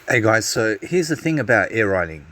Hey guys, so here's the thing about air writing.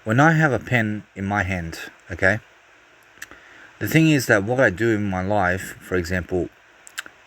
When I have a pen in my hand, okay, the thing is that what I do in my life, for example,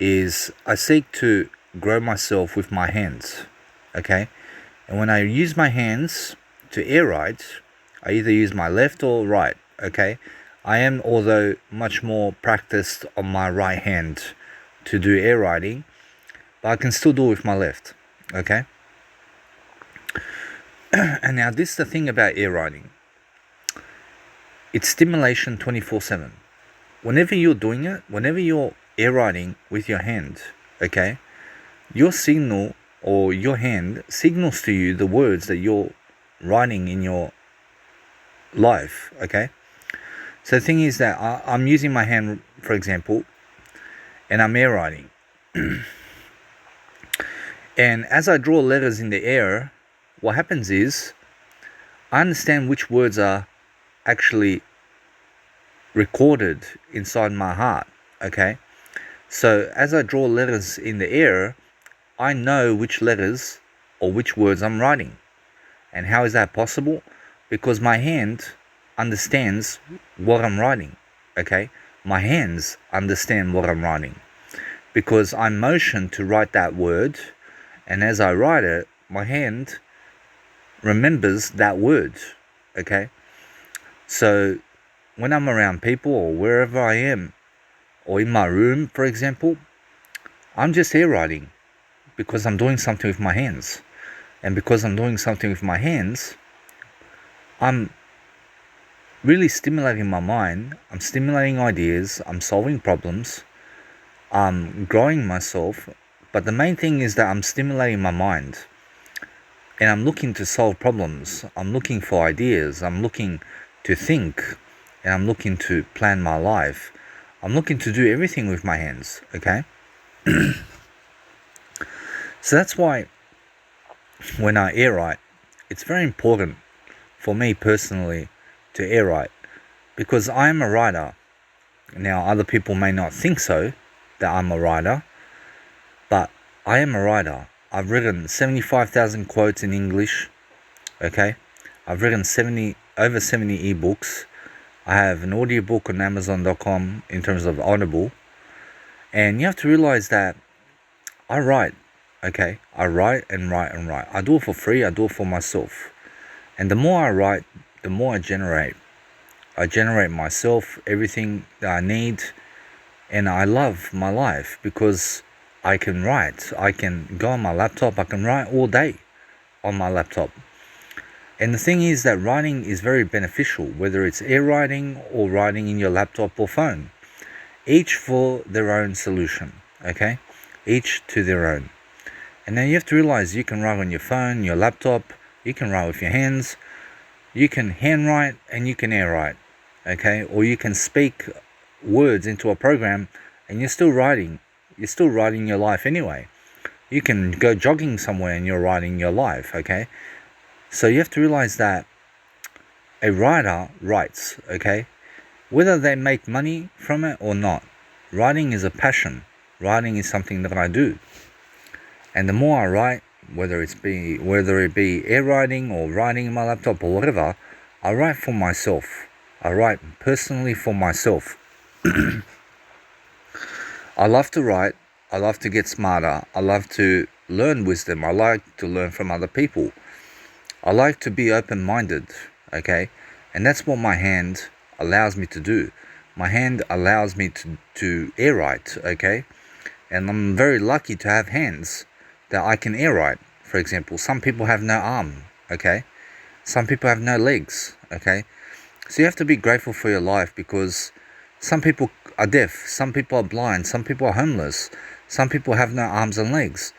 is I seek to grow myself with my hands, okay, and when I use my hands to air write, I either use my left or right, okay. I am, although, much more practiced on my right hand to do air writing, but I can still do it with my left, okay. And now this is the thing about air writing. It's stimulation 24/7. Whenever you're doing it, whenever you're air writing with your hand, okay, your signal or your hand signals to you the words that you're writing in your life, okay. So the thing is that I'm using my hand, for example, and I'm air writing. And as I draw letters in the air, what happens is I understand which words are actually recorded inside my heart, okay. So as I draw letters in the air, I know which letters or which words I'm writing. And how is that possible? Because my hand understands what I'm writing, okay. My hands understand what I'm writing because I motion to write that word, and as I write it, my hand remembers that word, okay. So when I'm around people or wherever I am, or in my room, for example, I'm just air writing because I'm doing something with my hands. And because I'm doing something with my hands, I'm really stimulating my mind. I'm stimulating ideas. I'm solving problems. I'm growing myself. But the main thing is that I'm stimulating my mind. And I'm looking to solve problems. I'm looking for ideas. I'm looking to think. And I'm looking to plan my life. I'm looking to do everything with my hands, okay? So that's why when I air write, it's very important for me personally to air write because I am a writer. Now, other people may not think so, that I'm a writer, but I am a writer. I've written 75,000 quotes in English, okay? I've written over 70 ebooks. I have an audiobook on Amazon.com in terms of Audible. And you have to realize that I write, okay? I write and write and write. I do it for free, I do it for myself. And the more I write, the more I generate. I generate myself, everything that I need, and I love my life because I can write. I can go on my laptop, I can write all day on my laptop. And the thing is that writing is very beneficial, whether it's air writing or writing in your laptop or phone. Each for their own solution, okay? Each to their own. And then you have to realize you can write on your phone, your laptop, you can write with your hands, you can handwrite and you can air write, okay? Or you can speak words into a program and you're still writing your life anyway. You can go jogging somewhere and you're writing your life, okay? So you have to realize that a writer writes, okay? Whether they make money from it or not, writing is a passion. Writing is something that I do. And the more I write, whether it be air writing or writing in my laptop or whatever, I write for myself. I write personally for myself. I love to write. I love to get smarter. I love to learn wisdom. I like to learn from other people. I like to be open-minded, okay? And that's what my hand allows me to do. My hand allows me to air write, okay? And I'm very lucky to have hands that I can air write. For example, some people have no arm, okay? Some people have no legs, okay? So you have to be grateful for your life because some people are deaf, some people are blind, some people are homeless, some people have no arms and legs.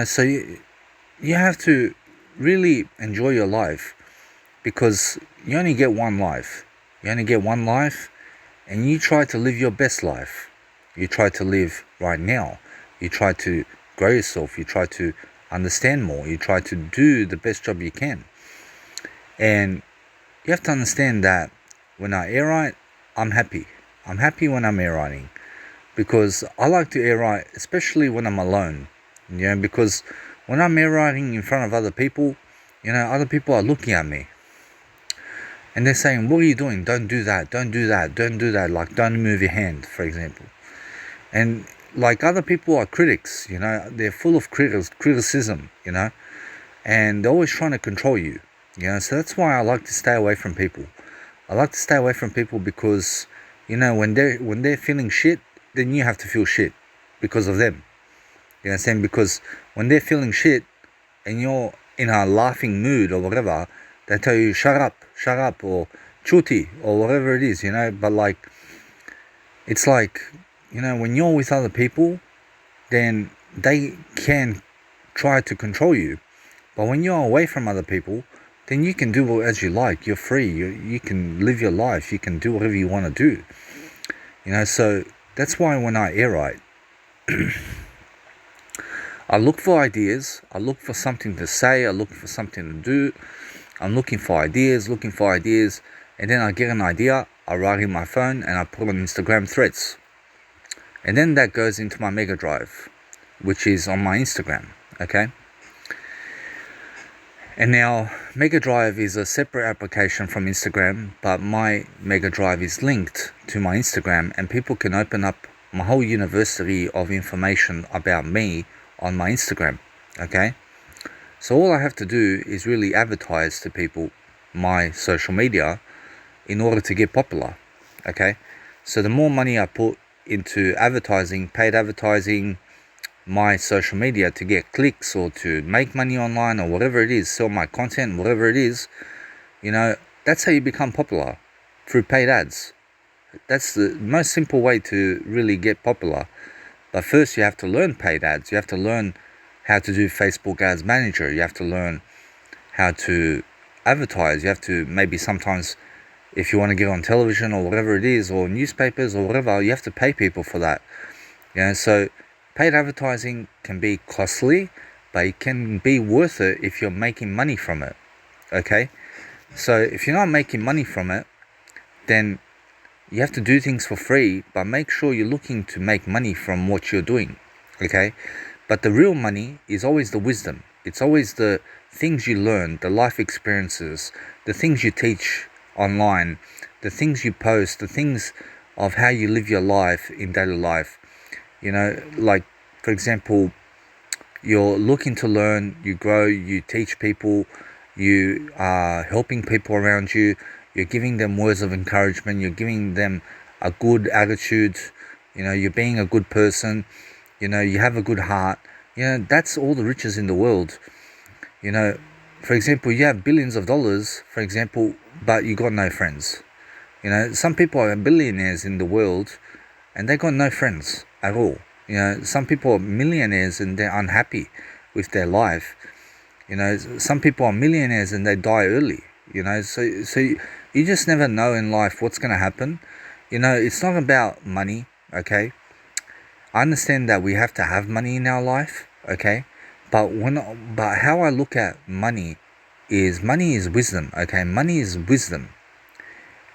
So you have to really enjoy your life because you only get one life. You only get one life and you try to live your best life. You try to live right now. You try to grow yourself. You try to understand more. You try to do the best job you can. And you have to understand that when I air write, I'm happy. I'm happy when I'm air writing because I like to air write, especially when I'm alone. Because when I'm air writing in front of other people, other people are looking at me and they're saying, what are you doing? Don't do that, don't do that, don't do that. Like, don't move your hand, for example. And like, other people are critics, they're full of criticism, and they're always trying to control you, so that's why I like to stay away from people. I like to stay away from people because, when they're feeling shit, then you have to feel shit because of them. You know what I'm saying? Because when they're feeling shit and you're in a laughing mood or whatever, they tell you, shut up, or chuti, or whatever it is, but like, it's like, when you're with other people, then they can try to control you. But when you're away from other people, then you can do as you like. You're free. You can live your life. You can do whatever you want to do. So that's why when I air write, I look for ideas. I look for something to say. I look for something to do. I'm looking for ideas. And then I get an idea. I write in my phone and I put on Instagram threads. And then that goes into my Mega Drive, which is on my Instagram. Okay. And now, Mega Drive is a separate application from Instagram, but my Mega Drive is linked to my Instagram, and people can open up my whole university of information about me on my Instagram, okay? So all I have to do is really advertise to people my social media in order to get popular, okay? So the more money I put into advertising, paid advertising, my social media to get clicks or to make money online or whatever it is, sell my content, whatever it is, that's how you become popular, through paid ads. That's the most simple way to really get popular. But first you have to learn paid ads. You have to learn how to do Facebook Ads Manager. You have to learn how to advertise. You have to maybe sometimes, if you want to get on television or whatever it is, or newspapers or whatever, you have to pay people for that. So paid advertising can be costly, but it can be worth it if you're making money from it, okay? So if you're not making money from it, then you have to do things for free, but make sure you're looking to make money from what you're doing, okay? But the real money is always the wisdom. It's always the things you learn, the life experiences, the things you teach online, the things you post, the things of how you live your life in daily life. Like, for example, you're looking to learn, you grow, you teach people, you are helping people around you, you're giving them words of encouragement, you're giving them a good attitude, you're being a good person, you have a good heart. That's all the riches in the world. For example, you have billions of dollars, for example, but you got no friends. Some people are billionaires in the world and they got no friends at all. Some people are millionaires and they're unhappy with their life. Some people are millionaires and they die early. So you just never know in life what's going to happen. It's not about money, okay? I understand that we have to have money in our life, okay? But how I look at money is wisdom, okay? Money is wisdom.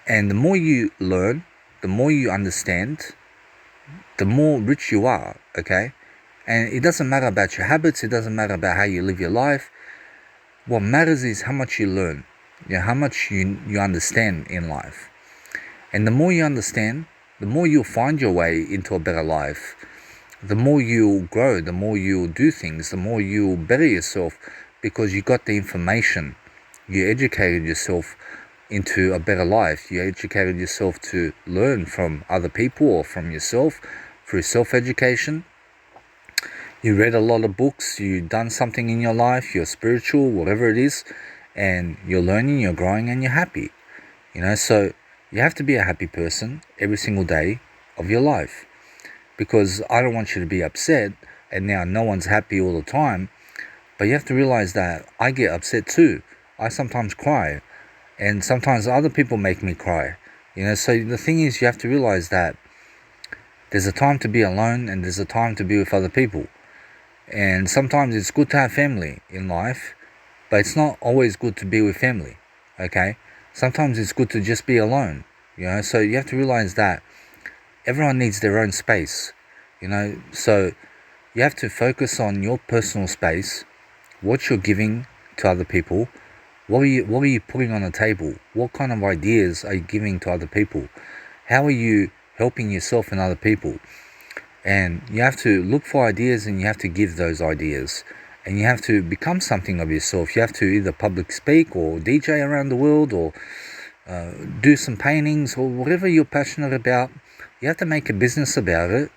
And the more you learn, the more you understand, the more rich you are, okay? And it doesn't matter about your habits, it doesn't matter about how you live your life. What matters is how much you learn, how much you understand in life. And the more you understand, the more you'll find your way into a better life. The more you'll grow, the more you'll do things, the more you'll better yourself, because you got the information. You educated yourself into a better life. You educated yourself to learn from other people or from yourself through self-education. You read a lot of books, you've done something in your life, you're spiritual, whatever it is, and you're learning, you're growing, and you're happy. So you have to be a happy person every single day of your life, because I don't want you to be upset and now no one's happy all the time. But you have to realize that I get upset too. I sometimes cry, and sometimes other people make me cry. So the thing is, you have to realize that there's a time to be alone and there's a time to be with other people. And sometimes it's good to have family in life, but it's not always good to be with family, okay? Sometimes it's good to just be alone, So you have to realize that everyone needs their own space, So you have to focus on your personal space what you're giving to other people. What are you putting on the table? What kind of ideas are you giving to other people? How are you helping yourself and other people? And you have to look for ideas, and you have to give those ideas. And you have to become something of yourself. You have to either public speak or DJ around the world, or do some paintings, or whatever you're passionate about. You have to make a business about it.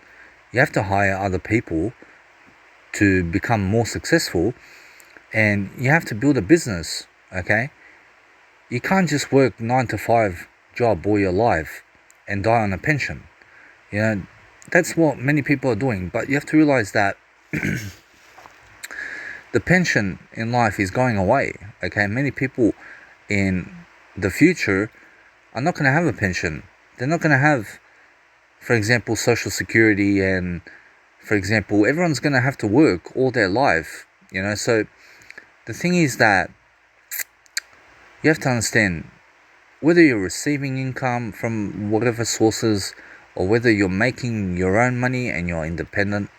You have to hire other people to become more successful, and you have to build a business, okay? You can't just work 9 to 5 job all your life and die on a pension. You know, that's what many people are doing, but you have to realize that the pension in life is going away, okay? Many people in the future are not going to have a pension. They're not going to have, for example, Social Security, and for example, everyone's going to have to work all their life, you know. So the thing is that you have to understand, whether you're receiving income from whatever sources, or whether you're making your own money and you're independent,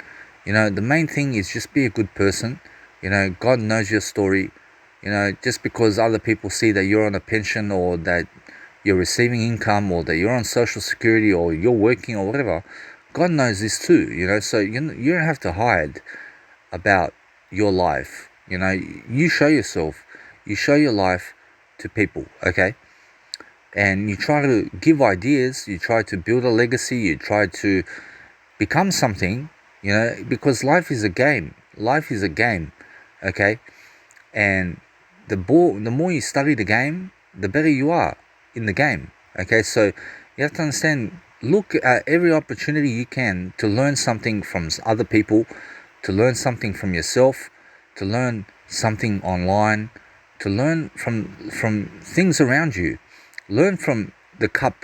you know, the main thing is just be a good person. You know, God knows your story. You know, just because other people see that you're on a pension, or that you're receiving income, or that you're on Social Security, or you're working, or whatever, God knows this too, you know. So you don't have to hide about your life. You know, you show yourself, you show your life to people, okay? And you try to give ideas, you try to build a legacy, you try to become something, you know, because life is a game. Life is a game, okay? And the more you study the game, the better you are in the game, okay? So you have to understand, look at every opportunity you can to learn something from other people, to learn something from yourself, to learn something online, to learn from things around you. Learn from the cup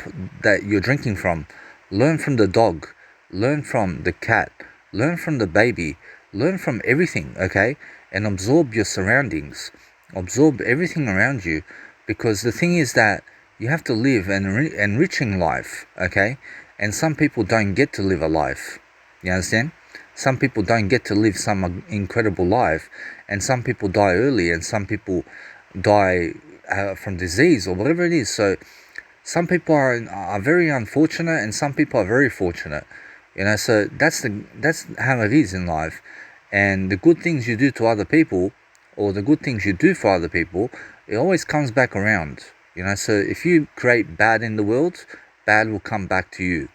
that you're drinking from. Learn from the dog. Learn from the cat. Learn from the baby. Learn from everything, okay? And absorb your surroundings. Absorb everything around you, because the thing is that you have to live an enriching life, okay? And some people don't get to live a life. You understand? Some people don't get to live some incredible life, and some people die early, and some people die from disease or whatever it is. So some people are very unfortunate, and some people are very fortunate. You know, so that's how it is in life. And the good things you do to other people, or the good things you do for other people, it always comes back around. You know, so if you create bad in the world, bad will come back to you.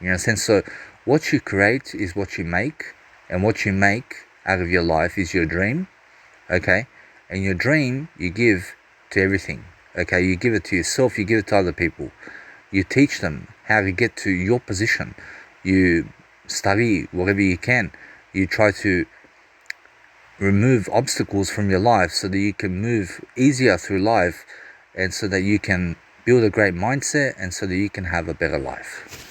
You know, so what you create is what you make, and what you make out of your life is your dream, okay? And your dream you give to everything, okay? You give it to yourself, you give it to other people. You teach them how to get to your position. You study whatever you can. You try to remove obstacles from your life so that you can move easier through life, and so that you can build a great mindset, and so that you can have a better life.